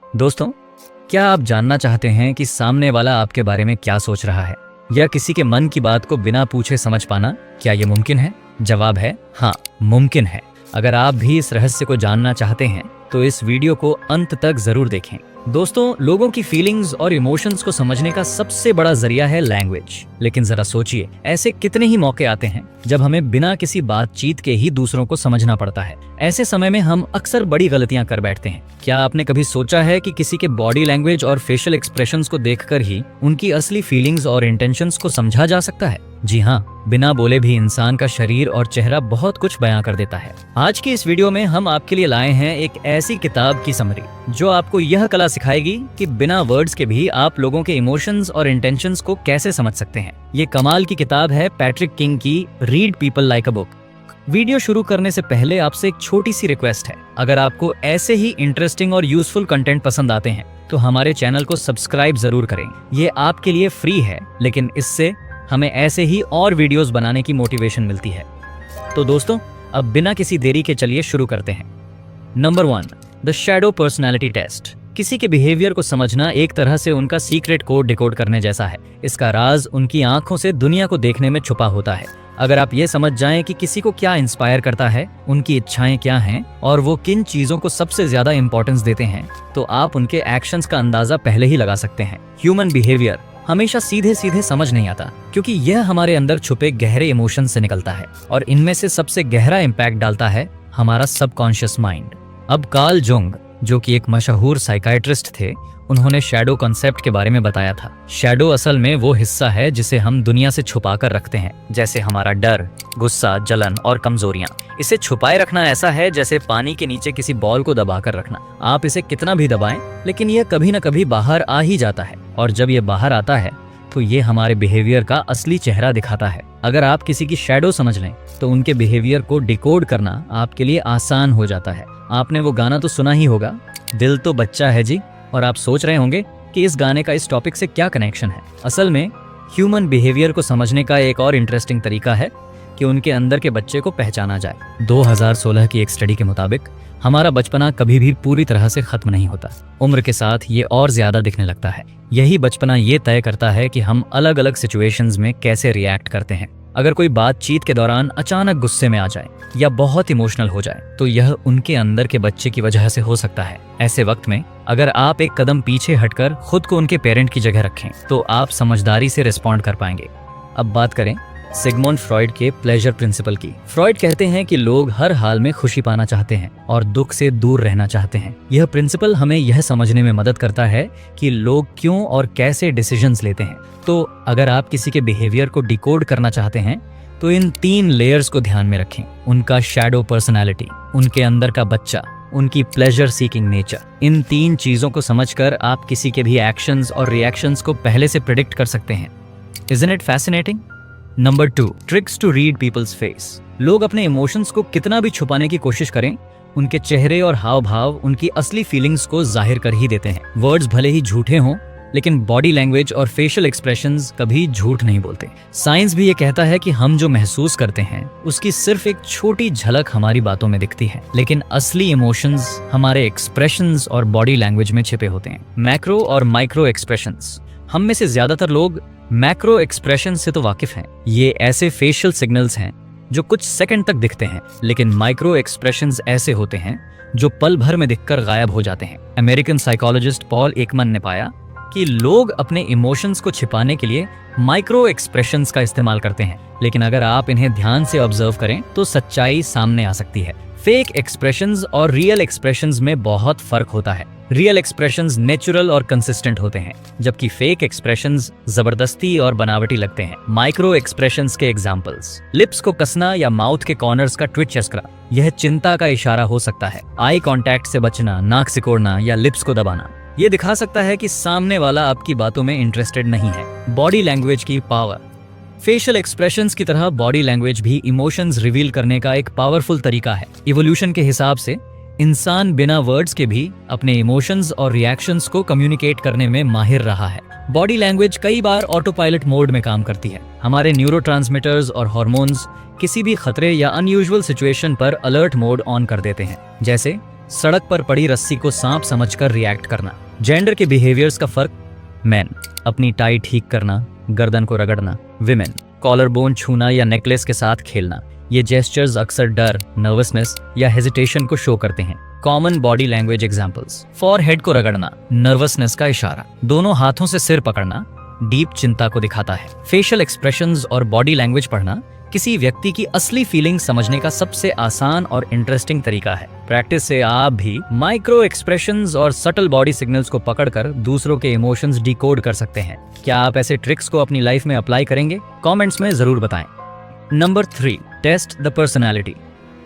दोस्तों, क्या आप जानना चाहते हैं कि सामने वाला आपके बारे में क्या सोच रहा है, या किसी के मन की बात को बिना पूछे समझ पाना, क्या ये मुमकिन है? जवाब है हाँ, मुमकिन है। अगर आप भी इस रहस्य को जानना चाहते हैं तो इस वीडियो को अंत तक जरूर देखें। दोस्तों, लोगों की फीलिंग्स और इमोशंस को समझने का सबसे बड़ा जरिया है लैंग्वेज। लेकिन जरा सोचिए, ऐसे कितने ही मौके आते हैं जब हमें बिना किसी बातचीत के ही दूसरों को समझना पड़ता है। ऐसे समय में हम अक्सर बड़ी गलतियां कर बैठते हैं। क्या आपने कभी सोचा है कि किसी के बॉडी लैंग्वेज और फेशियल एक्सप्रेशंस को देखकर ही उनकी असली फीलिंग्स और इंटेंशंस को समझा जा सकता है? जी हाँ, बिना बोले भी इंसान का शरीर और चेहरा बहुत कुछ बयां कर देता है। आज की इस वीडियो में हम आपके लिए लाए हैं एक ऐसी किताब की समरी जो आपको यह कला सिखाएगी कि बिना वर्ड्स के भी आप लोगों के इमोशंस और इंटेंशंस को कैसे समझ सकते हैं। ये कमाल की किताब है पैट्रिक किंग की read people like a book. Video शुरू करने से पहले आपसे एक छोटी सी रिक्वेस्ट है। अगर आपको ऐसे ही इंटरेस्टिंग और यूजफुल कंटेंट पसंद आते हैं तो हमारे चैनल को सब्सक्राइब जरूर करें। ये आपके लिए फ्री है, लेकिन इससे हमें ऐसे ही और वीडियोस बनाने की मोटिवेशन मिलती है। तो दोस्तों, अब बिना किसी देरी के चलिए शुरू करते हैं। Number 1, the shadow personality test. किसी के बिहेवियर को समझना एक तरह से उनका सीक्रेट कोड डिकोड करने जैसा है। इसका राज उनकी आंखों से दुनिया को देखने में छुपा होता है। अगर आप ये समझ जाएं कि किसी को क्या इंस्पायर करता है, उनकी इच्छाएं क्या हैं और वो किन चीजों को सबसे ज्यादा इंपॉर्टेंस देते हैं, तो आप उनके एक्शंस का अंदाजा पहले ही लगा सकते हैं। ह्यूमन बिहेवियर हमेशा सीधे सीधे समझ नहीं आता, क्योंकि यह हमारे अंदर छुपे गहरे इमोशन से निकलता है और इनमें से सबसे गहरा इम्पैक्ट डालता है हमारा सबकॉन्शियस माइंड। अब कार्ल जुंग, जो कि एक मशहूर साइकाइट्रिस्ट थे, उन्होंने शैडो कॉन्सेप्ट के बारे में बताया था। शैडो असल में वो हिस्सा है जिसे हम दुनिया से छुपा कर रखते हैं, जैसे हमारा डर, गुस्सा, जलन और कमजोरियां। इसे छुपाए रखना ऐसा है जैसे पानी के नीचे किसी बॉल को दबा कर रखना। आप इसे कितना भी दबाएं, लेकिन यह कभी न कभी बाहर आ ही जाता है, और जब ये बाहर आता है तो ये हमारे बिहेवियर का असली चेहरा दिखाता है। अगर आप किसी की शैडो समझ लें तो उनके बिहेवियर को डिकोड करना आपके लिए आसान हो जाता है। आपने वो गाना तो सुना ही होगा, दिल तो बच्चा है जी, और आप सोच रहे होंगे कि इस गाने का इस टॉपिक से क्या कनेक्शन है। असल में ह्यूमन बिहेवियर को समझने का एक और इंटरेस्टिंग तरीका है कि उनके अंदर के बच्चे को पहचाना जाए। 2016 की एक स्टडी के मुताबिक हमारा बचपना कभी भी पूरी तरह से खत्म नहीं होता। उम्र के साथ ये और ज्यादा दिखने लगता है। यही बचपना ये तय करता है कि हम अलग अलग सिचुएशंस में कैसे रिएक्ट करते हैं। अगर कोई बातचीत के दौरान अचानक गुस्से में आ जाए या बहुत इमोशनल हो जाए, तो यह उनके अंदर के बच्चे की वजह से हो सकता है। ऐसे वक्त में अगर आप एक कदम पीछे हटकर खुद को उनके पेरेंट की जगह रखें तो आप समझदारी से रिस्पॉन्ड कर पाएंगे। अब बात करें सिगमंड फ्रॉइड के प्लेजर प्रिंसिपल की। फ्रॉइड कहते हैं कि लोग हर हाल में खुशी पाना चाहते हैं और दुख से दूर रहना चाहते हैं। यह प्रिंसिपल हमें यह समझने में मदद करता है कि लोग क्यों और कैसे डिसीजंस लेते हैं। तो अगर आप किसी के बिहेवियर को डिकोड करना चाहते हैं तो इन 3 लेयर्स को ध्यान में रखें। उनका शैडो पर्सनैलिटी, उनके अंदर का बच्चा, उनकी प्लेजर सीकिंग नेचर। इन 3 चीजों को समझकर आप किसी के भी एक्शंस और रिएक्शंस को पहले से प्रेडिक्ट कर सकते हैं। Isn't it fascinating? Number 2, tricks to read people's face. लोग अपने इमोशंस को कितना भी छुपाने की कोशिश करें, उनके चेहरे और हाव भाव उनकी असली फीलिंग्स को जाहिर कर ही देते हैं। वर्ड्स भले ही झूठे हों, लेकिन बॉडी लैंग्वेज और फेशियल एक्सप्रेशंस कभी झूठ नहीं बोलते। साइंस भी ये कहता है कि हम जो महसूस करते हैं उसकी सिर्फ एक छोटी झलक हमारी बातों में दिखती है, लेकिन असली इमोशंस हमारे एक्सप्रेशंस और बॉडी लैंग्वेज में छिपे होते हैं। मैक्रो और माइक्रो एक्सप्रेशंस। हम में से ज्यादातर लोग मैक्रो एक्सप्रेशन से तो वाकिफ हैं। ये ऐसे फेशियल सिग्नल्स हैं जो कुछ सेकंड तक दिखते हैं, लेकिन माइक्रो एक्सप्रेशंस ऐसे होते हैं जो पल भर में दिखकर गायब हो जाते हैं। अमेरिकन साइकोलॉजिस्ट पॉल एकमन ने पाया कि लोग अपने इमोशंस को छिपाने के लिए माइक्रो एक्सप्रेशंस का इस्तेमाल करते हैं, लेकिन अगर आप इन्हें ध्यान से ऑब्जर्व करें तो सच्चाई सामने आ सकती है। फेक एक्सप्रेशंस और रियल एक्सप्रेशंस में बहुत फर्क होता है। रियल एक्सप्रेशंस नेचुरल और कंसिस्टेंट होते हैं, जबकि फेक एक्सप्रेशंस जबरदस्ती और बनावटी लगते हैं। माइक्रो एक्सप्रेशंस के एग्जांपल्स: लिप्स को कसना या माउथ के कॉर्नर्स का ट्विच चस्करा, यह चिंता का इशारा हो सकता है। आई कांटेक्ट से बचना, नाक सिकोड़ना या लिप्स को दबाना, ये दिखा सकता है कि सामने वाला आपकी बातों में इंटरेस्टेड नहीं है। बॉडी लैंग्वेज की पावर। फेशियल एक्सप्रेशंस की तरह बॉडी लैंग्वेज भी इमोशंस रिवील करने का एक पावरफुल तरीका है। इवोल्यूशन के हिसाब से इंसान बिना वर्ड्स के भी अपने इमोशंस और रिएक्शंस को कम्युनिकेट करने में माहिर रहा है। बॉडी लैंग्वेज कई बार ऑटो पायलट मोड में काम करती है। हमारे न्यूरोट्रांसमीटर्स और हार्मोन्स किसी भी खतरे या अनयूजुअल सिचुएशन पर अलर्ट मोड ऑन कर देते हैं, जैसे सड़क पर पड़ी रस्सी को सांप समझकर रिएक्ट करना। जेंडर के बिहेवियर्स का फर्क। मैन अपनी टाई ठीक करना, गर्दन को रगड़ना। विमेन कॉलर बोन छूना या नेकलेस के साथ खेलना। ये जेस्चर्स अक्सर डर, नर्वसनेस या हेजिटेशन को शो करते हैं। Common body language examples. Forehead को रगड़ना, नर्वसनेस का इशारा। दोनों हाथों से सिर पकड़ना, डीप चिंता को दिखाता है। फेशियल एक्सप्रेशंस और बॉडी लैंग्वेज पढ़ना किसी व्यक्ति की असली फीलिंग समझने का सबसे आसान और इंटरेस्टिंग तरीका है। प्रैक्टिस से आप भी माइक्रो एक्सप्रेशंस और सटल बॉडी सिग्नल्स को पकड़कर दूसरों के इमोशंस डिकोड कर सकते हैं। क्या आप ऐसे ट्रिक्स को अपनी लाइफ में अप्लाई करेंगे? कमेंट्स में जरूर बताएं। Number 3, test the personality.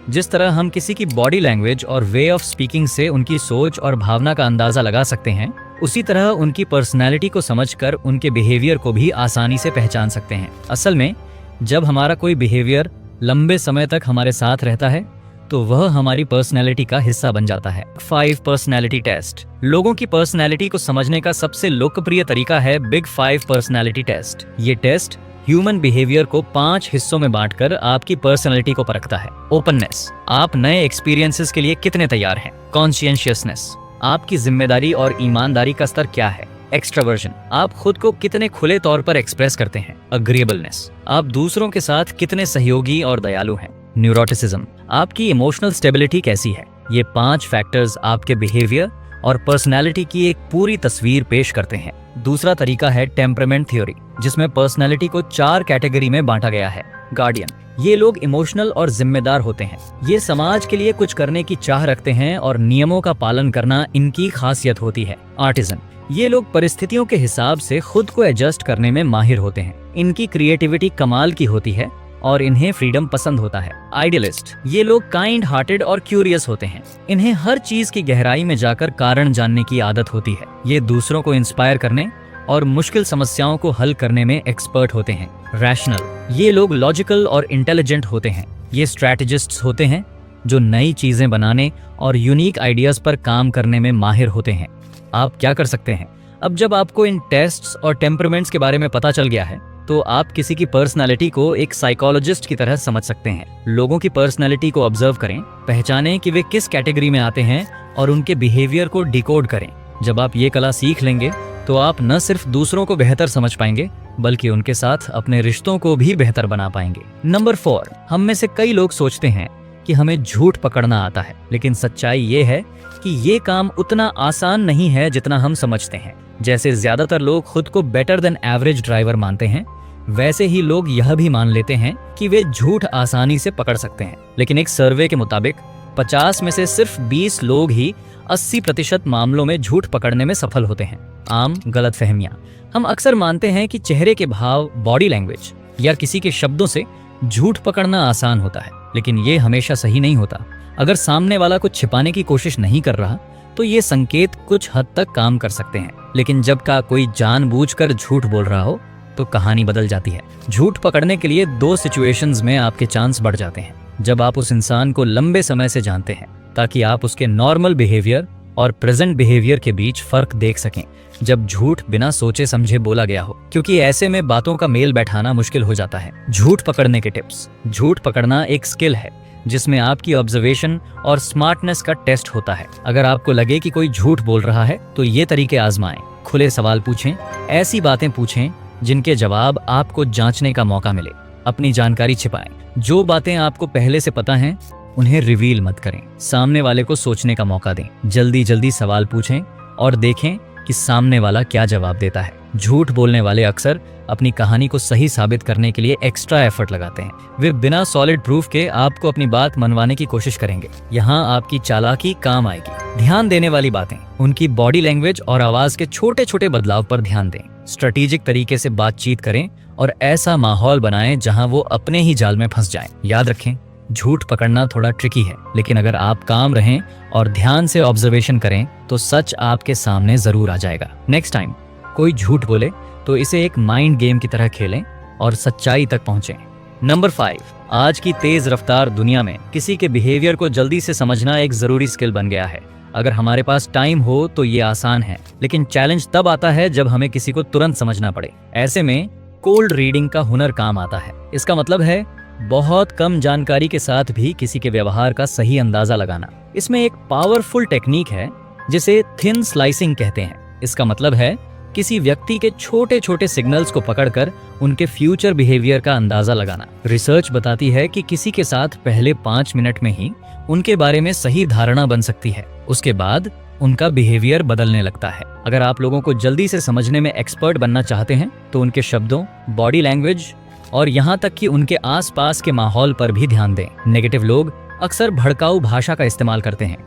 जिस तरह हम किसी की बॉडी लैंग्वेज और वे ऑफ स्पीकिंग से उनकी सोच और भावना का अंदाजा लगा सकते हैं, उसी तरह उनकी पर्सनैलिटी को समझकर उनके बिहेवियर को भी आसानी से पहचान सकते हैं। असल में जब हमारा कोई बिहेवियर लंबे समय तक हमारे साथ रहता है तो वह हमारी पर्सनैलिटी का हिस्सा बन जाता है। 5 पर्सनैलिटी टेस्ट। लोगों की पर्सनैलिटी को समझने का सबसे लोकप्रिय तरीका है बिग 5 पर्सनैलिटी टेस्ट। ये टेस्ट ह्यूमन बिहेवियर को 5 हिस्सों में बांटकर आपकी पर्सनैलिटी को परखता है। ओपननेस, आप नए एक्सपीरियंसेस के लिए कितने तैयार हैं। कॉन्शियसनेस, आपकी जिम्मेदारी और ईमानदारी का स्तर क्या है। एक्सट्रावर्जन, आप खुद को कितने खुले तौर पर एक्सप्रेस करते हैं। अग्रीएबलनेस, आप दूसरों के साथ कितने सहयोगी और दयालु हैं। न्यूरोटिसिज्म, आपकी इमोशनल स्टेबिलिटी कैसी है। ये 5 फैक्टर्स आपके बिहेवियर और पर्सनैलिटी की एक पूरी तस्वीर पेश करते हैं। दूसरा तरीका है टेम्परामेंट थ्योरी, जिसमें पर्सनैलिटी को 4 कैटेगरी में बांटा गया है। गार्डियन, ये लोग इमोशनल और जिम्मेदार होते हैं। ये समाज के लिए कुछ करने की चाह रखते हैं और नियमों का पालन करना इनकी खासियत होती है। आर्टिजन, ये लोग परिस्थितियों के हिसाब से खुद को एडजस्ट करने में माहिर होते हैं। इनकी क्रिएटिविटी कमाल की होती है और इन्हें फ्रीडम पसंद होता है। आइडियलिस्ट, ये लोग काइंड हार्टेड और क्यूरियस होते हैं। इन्हें हर चीज की गहराई में जाकर कारण जानने की आदत होती है। ये दूसरों को इंस्पायर करने और मुश्किल समस्याओं को हल करने में एक्सपर्ट होते हैं। रैशनल, ये लोग लॉजिकल और इंटेलिजेंट होते हैं। ये स्ट्रैटेजिस्ट्स होते हैं जो नई चीजें बनाने और यूनिक आइडियाज पर काम करने में माहिर होते हैं। आप क्या कर सकते हैं? अब जब आपको इन टेस्ट्स और टेम्परामेंट्स के बारे में पता चल गया है तो आप किसी की पर्सनालिटी को एक साइकोलॉजिस्ट की तरह समझ सकते हैं। लोगों की पर्सनालिटी को ऑब्जर्व करें, पहचानें कि वे किस कैटेगरी में आते हैं और उनके बिहेवियर को डिकोड करें। जब आप ये कला सीख लेंगे तो आप न सिर्फ दूसरों को बेहतर समझ पाएंगे बल्कि उनके साथ अपने रिश्तों को भी बेहतर बना पाएंगे। नंबर 4, हम में से कई लोग सोचते हैं कि हमें झूठ पकड़ना आता है, लेकिन सच्चाई ये है कि ये काम उतना आसान नहीं है जितना हम समझते हैं। जैसे ज्यादातर लोग खुद को बेटर देन एवरेज ड्राइवर मानते हैं, वैसे ही लोग यह भी मान लेते हैं कि वे झूठ आसानी से पकड़ सकते हैं। लेकिन एक सर्वे के मुताबिक 50 में से सिर्फ 20 लोग ही 80% मामलों में झूठ पकड़ने में सफल होते हैं। आम गलतफहमियां, हम अक्सर मानते हैं कि चेहरे के भाव, बॉडी लैंग्वेज या किसी के शब्दों से झूठ पकड़ना आसान होता है, लेकिन ये हमेशा सही नहीं होता। अगर सामने वाला कुछ छिपाने की कोशिश नहीं कर रहा तो ये संकेत कुछ हद तक काम कर सकते हैं, लेकिन जब का कोई जानबूझकर झूठ बोल रहा हो तो कहानी बदल जाती है। झूठ पकड़ने के लिए 2 सिचुएशंस में आपके चांस बढ़ जाते हैं। जब आप उस इंसान को लंबे समय से जानते हैं ताकि आप उसके नॉर्मल बिहेवियर और प्रेजेंट बिहेवियर के बीच फर्क देख सकें। जब झूठ बिना सोचे समझे बोला गया हो, क्योंकि ऐसे में बातों का मेल बैठाना मुश्किल हो जाता है। झूठ पकड़ने के टिप्स। झूठ पकड़ना एक स्किल है जिसमें आपकी ऑब्जर्वेशन और स्मार्टनेस का टेस्ट होता है। अगर आपको लगे कि कोई झूठ बोल रहा है तो ये तरीके आजमाएं। खुले सवाल पूछें, ऐसी बातें पूछें जिनके जवाब आपको जांचने का मौका मिले। अपनी जानकारी छिपाएं, जो बातें आपको पहले से पता हैं उन्हें रिवील मत करें। सामने वाले को सोचने का मौका दें। जल्दी जल्दी सवाल पूछें और देखें कि सामने वाला क्या जवाब देता है। झूठ बोलने वाले अक्सर अपनी कहानी को सही साबित करने के लिए एक्स्ट्रा एफर्ट लगाते हैं। वे बिना सॉलिड प्रूफ के आपको अपनी बात मनवाने की कोशिश करेंगे। यहाँ आपकी चालाकी काम आएगी। ध्यान देने वाली बातें, उनकी बॉडी लैंग्वेज और आवाज के छोटे छोटे बदलाव पर ध्यान दें। स्ट्रेटेजिक तरीके से बातचीत करें और ऐसा माहौल बनाएं जहां वो अपने ही जाल में फंस जाएं। याद रखें, झूठ पकड़ना थोड़ा ट्रिकी है, लेकिन अगर आप काम रहें और ध्यान से ऑब्जर्वेशन करें तो सच आपके सामने जरूर आ जाएगा। नेक्स्ट टाइम कोई झूठ बोले तो इसे एक माइंड गेम की तरह खेलें और सच्चाई तक पहुंचें। नंबर 5, आज की तेज रफ्तार दुनिया में किसी के बिहेवियर को जल्दी से समझना एक जरूरी स्किल बन गया है। अगर हमारे पास टाइम हो तो ये आसान है, लेकिन चैलेंज तब आता है जब हमें किसी को तुरंत समझना पड़े। ऐसे में कोल्ड रीडिंग का हुनर काम आता है। इसका मतलब है बहुत कम जानकारी के साथ भी किसी के व्यवहार का सही अंदाजा लगाना। इसमें एक पावरफुल टेक्निक है जिसे थिन स्लाइसिंग कहते हैं। इसका मतलब है किसी व्यक्ति के छोटे छोटे सिग्नल्स को पकड़कर उनके फ्यूचर बिहेवियर का अंदाजा लगाना। रिसर्च बताती है कि किसी के साथ पहले 5 मिनट में ही उनके बारे में सही धारणा बन सकती है, उसके बाद उनका बिहेवियर बदलने लगता है। अगर आप लोगों को जल्दी से समझने में एक्सपर्ट बनना चाहते हैं तो उनके शब्दों, बॉडी लैंग्वेज और यहाँ तक कि उनके आसपास के माहौल पर भी ध्यान दें। नेगेटिव लोग अक्सर भड़काऊ भाषा का इस्तेमाल करते हैं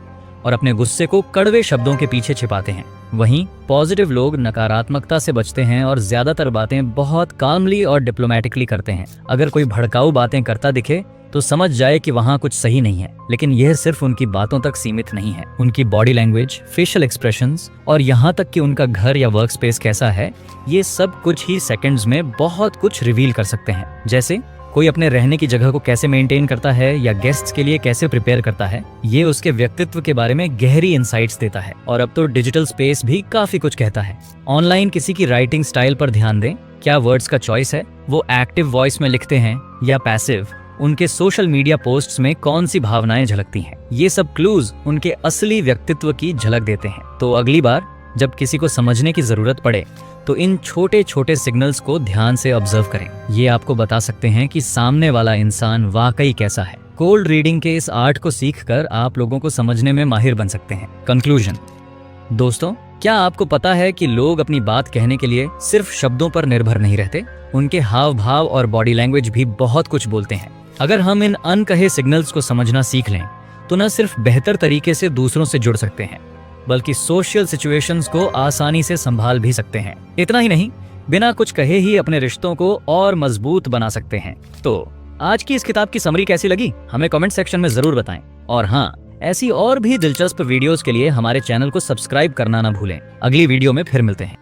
और अपने गुस्से को कड़वे शब्दों के पीछे छिपाते हैं। वहीं पॉजिटिव लोग नकारात्मकता से बचते हैं और ज्यादातर बातें बहुत कामली और डिप्लोमेटिकली करते हैं। अगर कोई भड़काऊ बातें करता दिखे तो समझ जाए कि वहाँ कुछ सही नहीं है, लेकिन यह सिर्फ उनकी बातों तक सीमित नहीं है। उनकी बॉडी लैंग्वेज, फेशियल एक्सप्रेशंस और यहाँ तक कि उनका घर या वर्क स्पेस कैसा है, ये सब कुछ ही सेकंड्स में बहुत कुछ रिवील कर सकते हैं। जैसे कोई अपने रहने की जगह को कैसे मेंटेन करता है या गेस्ट्स के लिए कैसे प्रिपेयर करता है, ये उसके व्यक्तित्व के बारे में गहरी इंसाइट्स देता है। और अब तो डिजिटल स्पेस भी काफी कुछ कहता है। ऑनलाइन किसी की राइटिंग स्टाइल पर ध्यान दें, क्या वर्ड्स का चॉइस है, वो एक्टिव वॉइस में लिखते हैं या पैसिव, उनके सोशल मीडिया पोस्ट्स में कौन सी भावनाएं झलकती हैं, ये सब क्लूज उनके असली व्यक्तित्व की झलक देते हैं। तो अगली बार जब किसी को समझने की जरूरत पड़े तो इन छोटे छोटे सिग्नल्स को ध्यान से ऑब्जर्व करें। ये आपको बता सकते हैं कि सामने वाला इंसान वाकई कैसा है। कोल्ड रीडिंग के इस आर्ट को सीखकर आप लोगों को समझने में माहिर बन सकते हैं। कंक्लूजन दोस्तों, क्या आपको पता है कि लोग अपनी बात कहने के लिए सिर्फ शब्दों पर निर्भर नहीं रहते, उनके हाव भाव और बॉडी लैंग्वेज भी बहुत कुछ बोलते हैं। अगर हम इन अनकहे सिग्नल्स को समझना सीख लें तो न सिर्फ बेहतर तरीके से दूसरों से जुड़ सकते हैं, बल्कि सोशल सिचुएशंस को आसानी से संभाल भी सकते हैं। इतना ही नहीं, बिना कुछ कहे ही अपने रिश्तों को और मजबूत बना सकते हैं। तो आज की इस किताब की समरी कैसी लगी हमें कमेंट सेक्शन में जरूर बताएं। और हाँ, ऐसी और भी दिलचस्प वीडियोस के लिए हमारे चैनल को सब्सक्राइब करना ना भूलें। अगली वीडियो में फिर मिलते हैं।